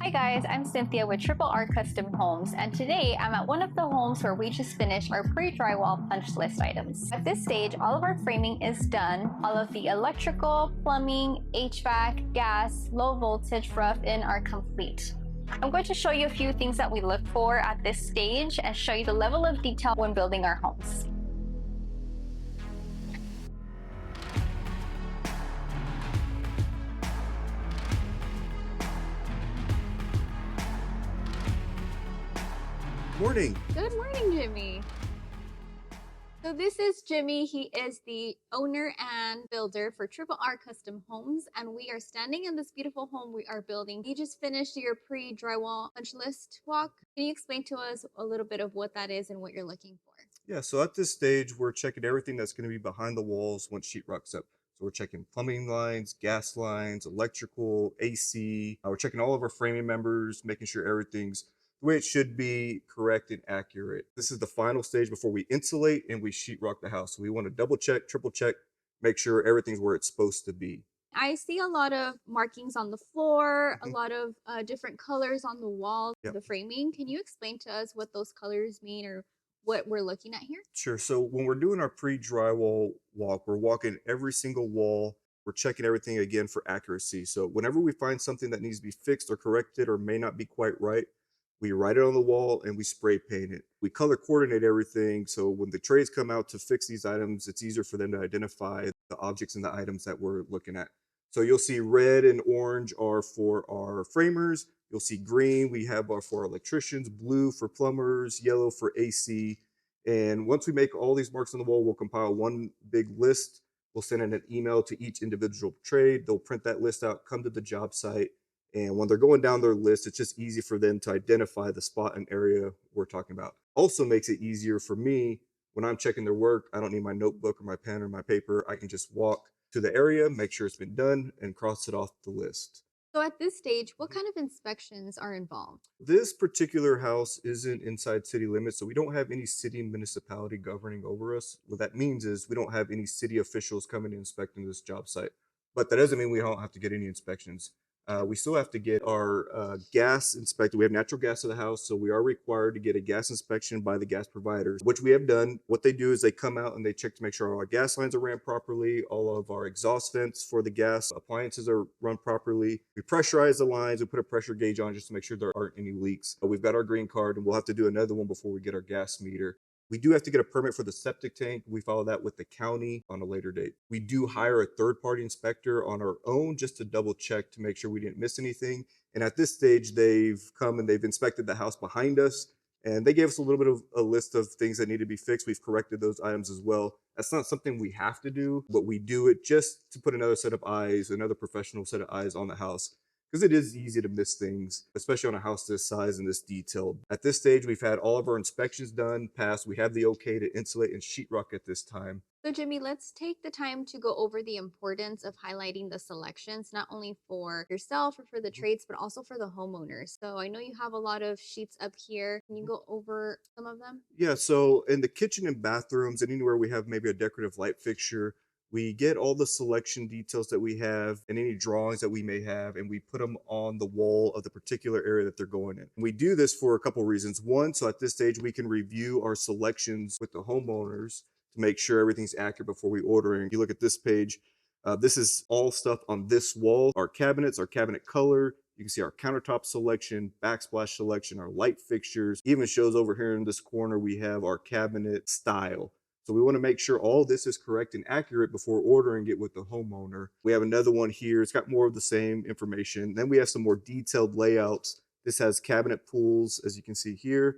Hi guys, I'm Cynthia with Triple R Custom Homes, and today I'm at one of the homes where we just finished our pre-drywall punch list items. At this stage, all of our framing is done. All of the electrical, plumbing, HVAC, gas, low voltage, rough-in are complete. I'm going to show you a few things that we look for at this stage and show you the level of detail when building our homes. Morning. Good morning, Jimmy. So this is Jimmy. He is the owner and builder for Triple R Custom Homes, and we are standing in this beautiful home we are building. You just finished your pre-drywall punch list walk. Can you explain to us a little bit of what that is and what you're looking for? Yeah, so at this stage, we're checking everything that's going to be behind the walls once sheetrock's up. So we're checking plumbing lines, gas lines, electrical, AC. We're checking all of our framing members, making sure everything's the way it should be, correct and accurate. This is the final stage before we insulate and we sheetrock the house. So we want to double check, triple check, make sure everything's where it's supposed to be. I see a lot of markings on the floor, a Mhm. lot of different colors on the walls, Yep. the framing. Can you explain to us what those colors mean or what we're looking at here? Sure. So when we're doing our pre-drywall walk, we're walking every single wall. We're checking everything again for accuracy. So whenever we find something that needs to be fixed or corrected or may not be quite right, we write it on the wall and we spray paint it. We color coordinate everything. So when the trades come out to fix these items, it's easier for them to identify the objects and the items that we're looking at. So you'll see red and orange are for our framers. You'll see green, we have for our electricians, blue for plumbers, yellow for AC. And once we make all these marks on the wall, we'll compile one big list. We'll send in an email to each individual trade. They'll print that list out, come to the job site. And when they're going down their list, it's just easy for them to identify the spot and area we're talking about. Also makes it easier for me when I'm checking their work. I don't need my notebook or my pen or my paper. I can just walk to the area, make sure it's been done, and cross it off the list. So at this stage, what kind of inspections are involved? This particular house isn't inside city limits, so we don't have any city municipality governing over us. What that means is we don't have any city officials coming and inspecting this job site. But that doesn't mean we don't have to get any inspections. We still have to get our gas inspected. We have natural gas at the house, so we are required to get a gas inspection by the gas providers, which we have done. What they do is they come out and they check to make sure all our gas lines are ran properly, all of our exhaust vents for the gas appliances are run properly. We pressurize the lines, we put a pressure gauge on just to make sure there aren't any leaks. We've got our green card, and we'll have to do another one before we get our gas meter. We do have to get a permit for the septic tank. We follow that with the county on a later date. We do hire a third-party inspector on our own just to double check to make sure we didn't miss anything. And at this stage, they've come and they've inspected the house behind us, and they gave us a little bit of a list of things that need to be fixed. We've corrected those items as well. That's not something we have to do, but we do it just to put another set of eyes, another professional set of eyes on the house, because it is easy to miss things, especially on a house this size and this detailed. At this stage, we've had all of our inspections done, passed. We have the okay to insulate and sheetrock at this time. So Jimmy, let's take the time to go over the importance of highlighting the selections, not only for yourself or for the trades, but also for the homeowners. So I know you have a lot of sheets up here. Can you go over some of them? Yeah, so in the kitchen and bathrooms and anywhere we have maybe a decorative light fixture, we get all the selection details that we have and any drawings that we may have, and we put them on the wall of the particular area that they're going in. We do this for a couple reasons. One, so at this stage, we can review our selections with the homeowners to make sure everything's accurate before we order. And you look at this page, this is all stuff on this wall, our cabinets, our cabinet color. You can see our countertop selection, backsplash selection, our light fixtures. Even shows over here in this corner, we have our cabinet style. So we want to make sure all this is correct and accurate before ordering it with the homeowner. We have another one here. It's got more of the same information. Then we have some more detailed layouts. This has cabinet pulls, as you can see here,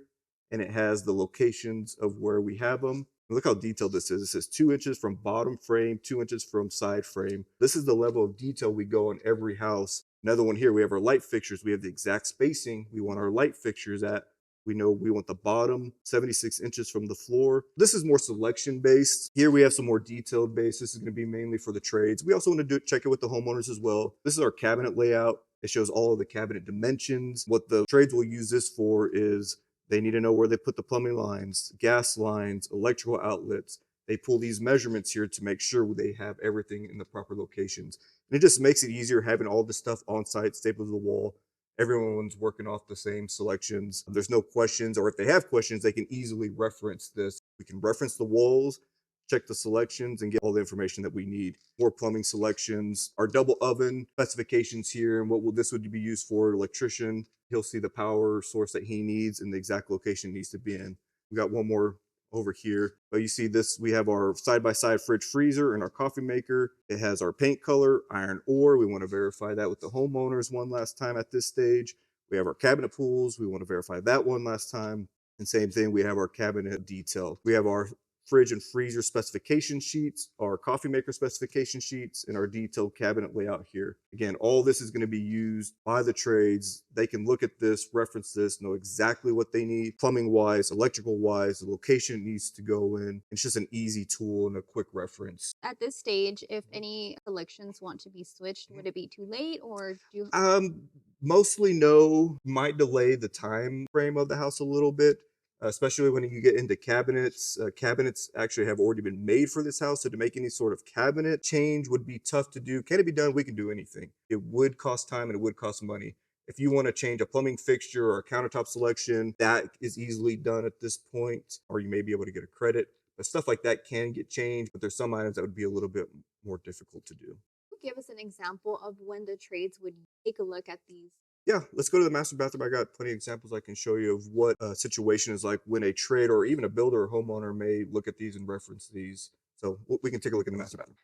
and it has the locations of where we have them. Look how detailed this is. It says 2 inches from bottom frame, 2 inches from side frame. This is the level of detail we go on every house. Another one here, we have our light fixtures. We have the exact spacing we want our light fixtures at. We know we want the bottom 76 inches from the floor. This is more selection based. Here we have some more detailed based. This is going to be mainly for the trades. We also want to check it with the homeowners as well. This is our cabinet layout. It shows all of the cabinet dimensions. What the trades will use this for is they need to know where they put the plumbing lines, gas lines, electrical outlets. They pull these measurements here to make sure they have everything in the proper locations. And it just makes it easier having all this stuff on site, stapled to the wall, Everyone's working off the same selections. There's no questions, or if they have questions, they can easily reference this. We can reference the walls, check the selections, and get all the information that we need. More plumbing selections, our double oven specifications here, and what will this would be used for. Electrician, he'll see the power source that he needs and the exact location it needs to be in. We got one more over here, but you see this, we have our side-by-side fridge freezer and our coffee maker. It has our paint color, iron ore. We want to verify that with the homeowners one last time at this stage. We have our cabinet pools. We want to verify that one last time. And same thing, we have our cabinet detail. We have our fridge and freezer specification sheets, our coffee maker specification sheets, and our detailed cabinet layout here. Again, all this is going to be used by the trades. They can look at this, reference this, know exactly what they need, plumbing wise, electrical wise, the location it needs to go in. It's just an easy tool and a quick reference. At this stage, if any selections want to be switched, would it be too late, or do you? Mostly no. Might delay the time frame of the house a little bit, especially when you get into cabinets. Cabinets actually have already been made for this house, so to make any sort of cabinet change would be tough to do. Can it be done? We can do anything. It would cost time and it would cost money. If you want to change a plumbing fixture or a countertop selection, that is easily done at this point, or you may be able to get a credit. But stuff like that can get changed, but there's some items that would be a little bit more difficult to do. Give us an example of when the trades would take a look at these. Yeah, let's go to the master bathroom. I got plenty of examples I can show you of what a situation is like when a trade or even a builder or homeowner may look at these and reference these. So we can take a look in the master bathroom.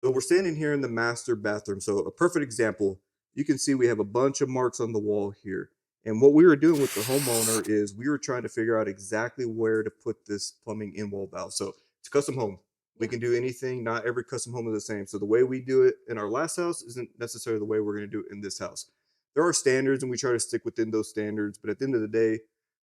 So we're standing here in the master bathroom. So a perfect example, you can see we have a bunch of marks on the wall here. And what we were doing with the homeowner is we were trying to figure out exactly where to put this plumbing in-wall valve. So it's a custom home. We can do anything. Not every custom home is the same. So the way we do it in our last house isn't necessarily the way we're going to do it in this house. There are standards and we try to stick within those standards. But at the end of the day,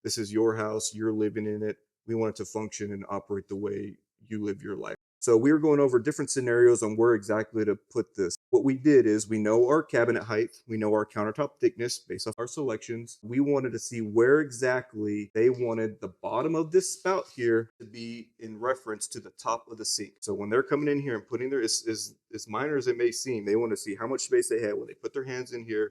this is your house. You're living in it. We want it to function and operate the way you live your life. So we were going over different scenarios on where exactly to put this. What we did is we know our cabinet height, we know our countertop thickness based off our selections. We wanted to see where exactly they wanted the bottom of this spout here to be in reference to the top of the sink. So when they're coming in here and putting their, as minor as it may seem, they want to see how much space they had when they put their hands in here,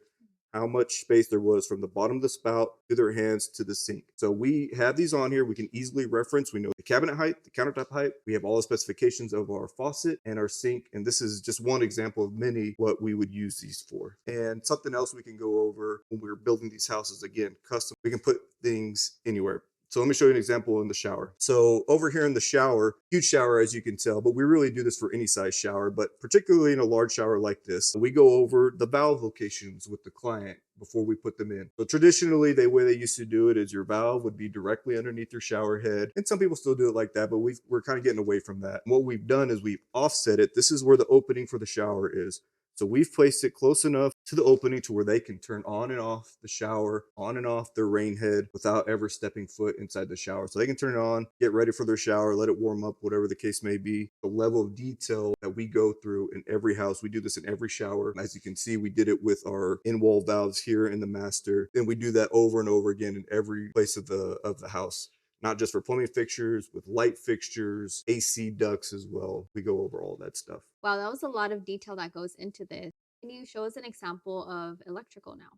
how much space there was from the bottom of the spout to their hands to the sink. So we have these on here. We can easily reference. We know the cabinet height, the countertop height. We have all the specifications of our faucet and our sink. And this is just one example of many what we would use these for. And something else we can go over when we're building these houses, again, custom, we can put things anywhere. So let me show you an example in the shower. So over here in the shower, huge shower as you can tell, but we really do this for any size shower, but particularly in a large shower like this, we go over the valve locations with the client before we put them in. So traditionally, the way they used to do it is your valve would be directly underneath your shower head. And some people still do it like that, but we're kind of getting away from that. And what we've done is we've offset it. This is where the opening for the shower is. So we've placed it close enough to the opening to where they can turn on and off the shower, on and off their rain head without ever stepping foot inside the shower. So they can turn it on, get ready for their shower, let it warm up, whatever the case may be. The level of detail that we go through in every house, we do this in every shower. As you can see, we did it with our in-wall valves here in the master. Then we do that over and over again in every place of the house. Not just for plumbing fixtures, with light fixtures, AC ducts as well. We go over all that stuff. Wow, that was a lot of detail that goes into this. Can you show us an example of electrical now?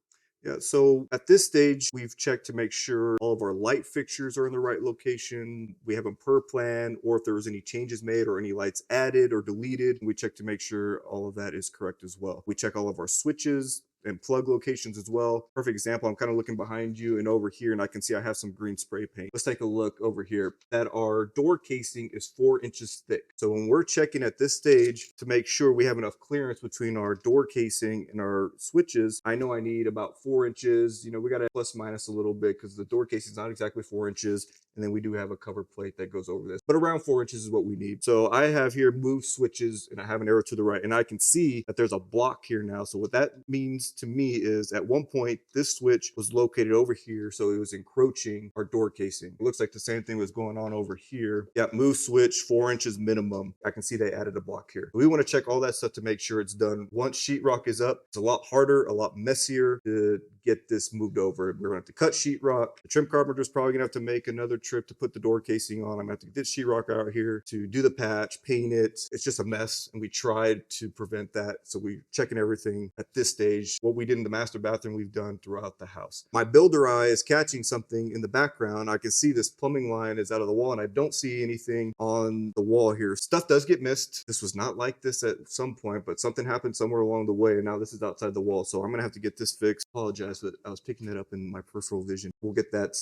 Yeah, so at this stage, we've checked to make sure all of our light fixtures are in the right location. We have them per plan, or if there was any changes made or any lights added or deleted, we check to make sure all of that is correct as well. We check all of our switches and plug locations as well. Perfect example, I'm kind of looking behind you and over here, and I can see I have some green spray paint. Let's take a look over here. That our door casing is 4 inches thick. So when we're checking at this stage to make sure we have enough clearance between our door casing and our switches, I know I need about 4 inches. You know, we got to plus minus a little bit because the door casing is not exactly 4 inches. And then we do have a cover plate that goes over this, but around 4 inches is what we need. So I have here move switches and I have an arrow to the right, and I can see that there's a block here now. So what that means to me is at one point, this switch was located over here. So it was encroaching our door casing. It looks like the same thing was going on over here. Yeah, move switch 4 inches minimum. I can see they added a block here. We want to check all that stuff to make sure it's done. Once sheetrock is up, it's a lot harder, a lot messier to get this moved over. We're gonna have to cut sheetrock. The trim carpenter's probably gonna have to make another trip to put the door casing on. I'm gonna have to get this sheetrock out here to do the patch, paint it. It's just a mess, and we tried to prevent that. So we're checking everything at this stage. What we did in the master bathroom, we've done throughout the house. My builder eye is catching something in the background. I can see this plumbing line is out of the wall, and I don't see anything on the wall here. Stuff does get missed. This was not like this at some point, but something happened somewhere along the way, and now this is outside the wall. So I'm gonna have to get this fixed. Apologize, but I was picking that up in my peripheral vision. We'll get that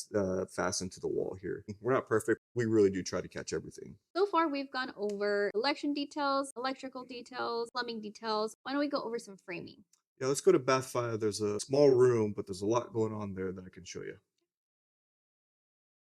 fastened to the wall here. We're not perfect. We really do try to catch everything. So far, we've gone over election details, electrical details, plumbing details. Why don't we go over some framing? Yeah, let's go to bath 5. There's a small room, but there's a lot going on there that I can show you.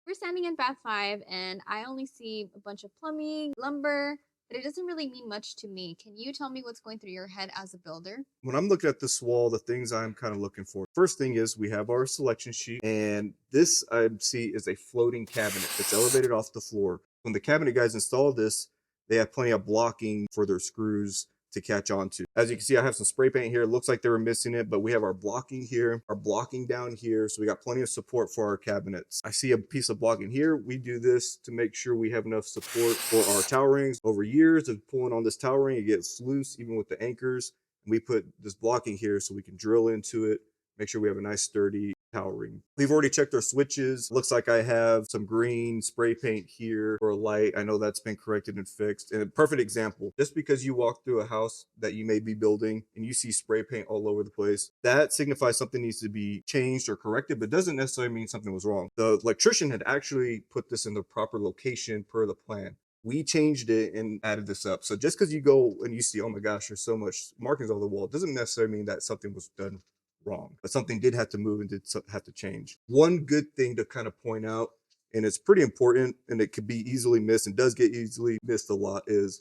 We're standing in bath 5, and I only see a bunch of plumbing, lumber, but it doesn't really mean much to me. Can you tell me what's going through your head as a builder? When I'm looking at this wall, the things I'm kind of looking for. First thing is we have our selection sheet, and this I see is a floating cabinet that's elevated off the floor. When the cabinet guys install this, they have plenty of blocking for their screws to catch on to. As you can see, I have some spray paint here. It looks like they were missing it, but we have our blocking here, our blocking down here. So we got plenty of support for our cabinets. I see a piece of blocking here. We do this to make sure we have enough support for our towel rings. Over years of pulling on this towel ring, it gets loose, even with the anchors. And we put this blocking here so we can drill into it, make sure we have a nice sturdy towel ring. We've already checked our switches. Looks like I have some green spray paint here for a light. I know that's been corrected and fixed. And a perfect example, just because you walk through a house that you may be building and you see spray paint all over the place, that signifies something needs to be changed or corrected, but doesn't necessarily mean something was wrong. The electrician had actually put this in the proper location per the plan. We changed it and added this up. So just because you go and you see, oh my gosh, there's so much markings on the wall, doesn't necessarily mean that something was done wrong, but something did have to move and did have to change. One good thing to kind of point out, and it's pretty important and it could be easily missed and does get easily missed a lot, is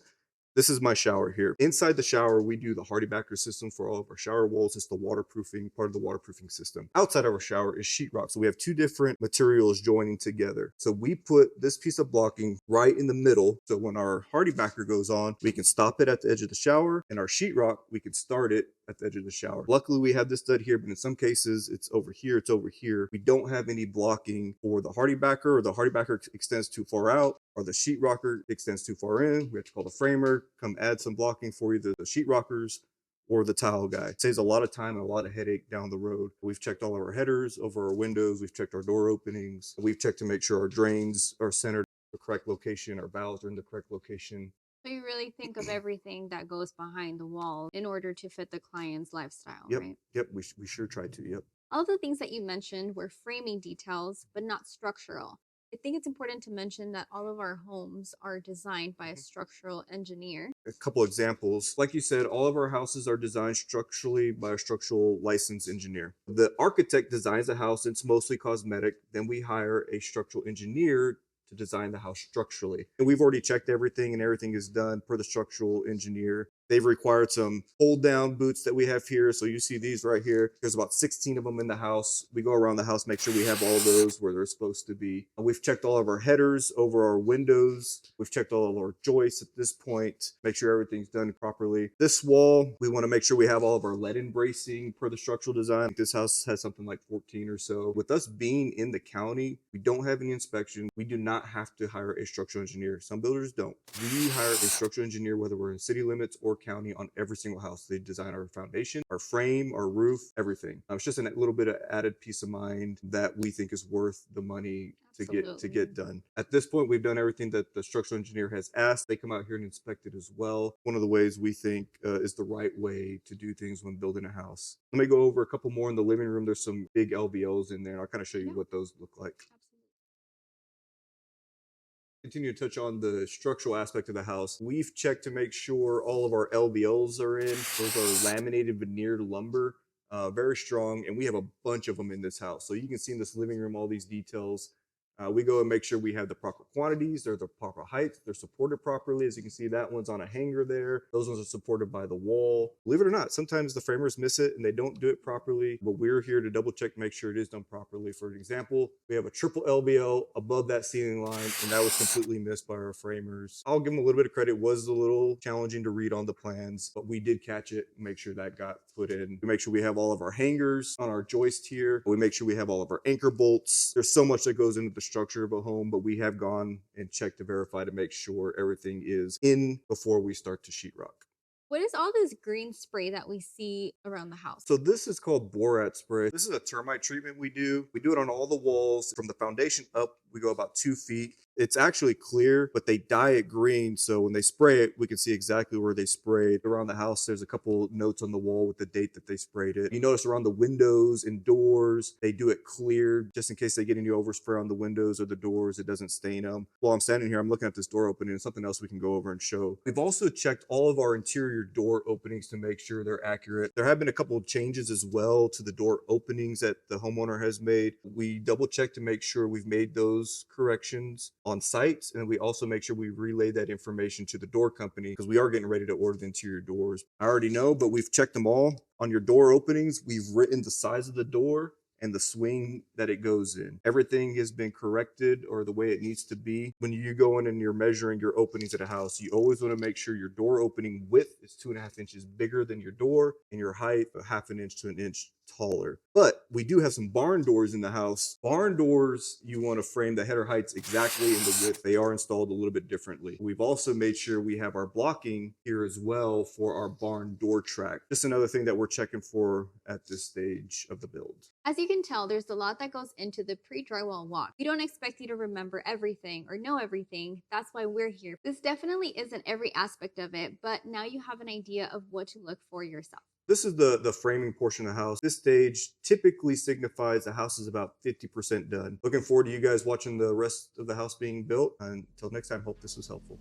this is my shower here. Inside the shower, we do the Hardy Backer system for all of our shower walls. It's the waterproofing, part of the waterproofing system. Outside of our shower is sheetrock. So we have two different materials joining together. So we put this piece of blocking right in the middle. So when our Hardy Backer goes on, we can stop it at the edge of the shower, and our sheetrock, we can start it at the edge of the shower. Luckily, we have this stud here, but in some cases, it's over here, it's over here. We don't have any blocking for the Hardy Backer, or the Hardy Backer extends too far out, or the sheetrocker extends too far in. We have to call the framer, come add some blocking for either the sheetrockers or the tile guy. It saves a lot of time and a lot of headache down the road. We've checked all of our headers over our windows. We've checked our door openings. We've checked to make sure our drains are centered in the correct location, our valves are in the correct location. So you really think of everything that goes behind the wall in order to fit the client's lifestyle, Yep, right? yep, we sure try to, yep. All of the things that you mentioned were framing details, but not structural. I think it's important to mention that all of our homes are designed by a structural engineer. A couple examples. Like you said, all of our houses are designed structurally by a structural licensed engineer. The architect designs the house, it's mostly cosmetic. Then we hire a structural engineer to design the house structurally. And we've already checked everything, and everything is done per the structural engineer. They've required some hold down boots that we have here. So you see these right here. There's about 16 of them in the house. We go around the house, make sure we have all those where they're supposed to be. We've checked all of our headers over our windows. We've checked all of our joists at this point, make sure everything's done properly. This wall, we want to make sure we have all of our lead bracing per the structural design. This house has something like 14 or so. With us being in the county, we don't have any inspection. We do not have to hire a structural engineer. Some builders don't. We hire a structural engineer, whether we're in city limits or county, on every single house. They design our foundation, our frame, our roof, everything. It's just a little bit of added peace of mind that we think is worth the money to get done. At this point, we've done everything that the structural engineer has asked. They come out here and inspect it as well. One of the ways we think is the right way to do things when building a house. Let me go over a couple more in the living room. There's some big LVLs in there, and I'll kind of show you what those look like. Continue to touch on the structural aspect of the house. We've checked to make sure all of our LVLs are in. Those are laminated veneered lumber, very strong, and we have a bunch of them in this house. So you can see in this living room all these details. We go and make sure we have the proper quantities, they're the proper height, they're supported properly. As you can see, that one's on a hanger there. Those ones are supported by the wall. Believe it or not, sometimes the framers miss it and they don't do it properly, but we're here to double check to make sure it is done properly. For example, we have a triple LBL above that ceiling line, and that was completely missed by our framers. I'll give them a little bit of credit. It was a little challenging to read on the plans, but we did catch it and make sure that got put in. We make sure we have all of our hangers on our joist here. We make sure we have all of our anchor bolts. There's so much that goes into the structure of a home, but we have gone and checked to verify to make sure everything is in before we start to sheetrock. What is all this green spray that we see around the house? So this is called Borat spray. This is a termite treatment we do. We do it on all the walls. From the foundation up, we go about 2 feet. It's actually clear, but they dye it green. So when they spray it, we can see exactly where they sprayed. Around the house, there's a couple notes on the wall with the date that they sprayed it. You notice around the windows and doors, they do it clear just in case they get any overspray on the windows or the doors, it doesn't stain them. While I'm standing here, I'm looking at this door opening and something else we can go over and show. We've also checked all of our interior door openings to make sure they're accurate. There have been a couple of changes as well to the door openings that the homeowner has made. We double check to make sure we've made those corrections on site, and we also make sure we relay that information to the door company because we are getting ready to order the interior doors. I already know, but we've checked them all. On your door openings, we've written the size of the door and the swing that it goes in. Everything has been corrected or the way it needs to be. When you go in and you're measuring your openings at a house, you always want to make sure your door opening width is 2.5 inches bigger than your door and your height 1/2 inch to 1 inch taller. But we do have some barn doors in the house. Barn doors, you want to frame the header heights exactly in the width. They are installed a little bit differently. We've also made sure we have our blocking here as well for our barn door track. Just another thing that we're checking for at this stage of the build. As you can tell, there's a lot that goes into the pre-drywall walk. We don't expect you to remember everything or know everything. That's why we're here. This definitely isn't every aspect of it, but now you have an idea of what to look for yourself. This is the framing portion of the house. This stage typically signifies the house is about 50% done. Looking forward to you guys watching the rest of the house being built. Until next time, hope this was helpful.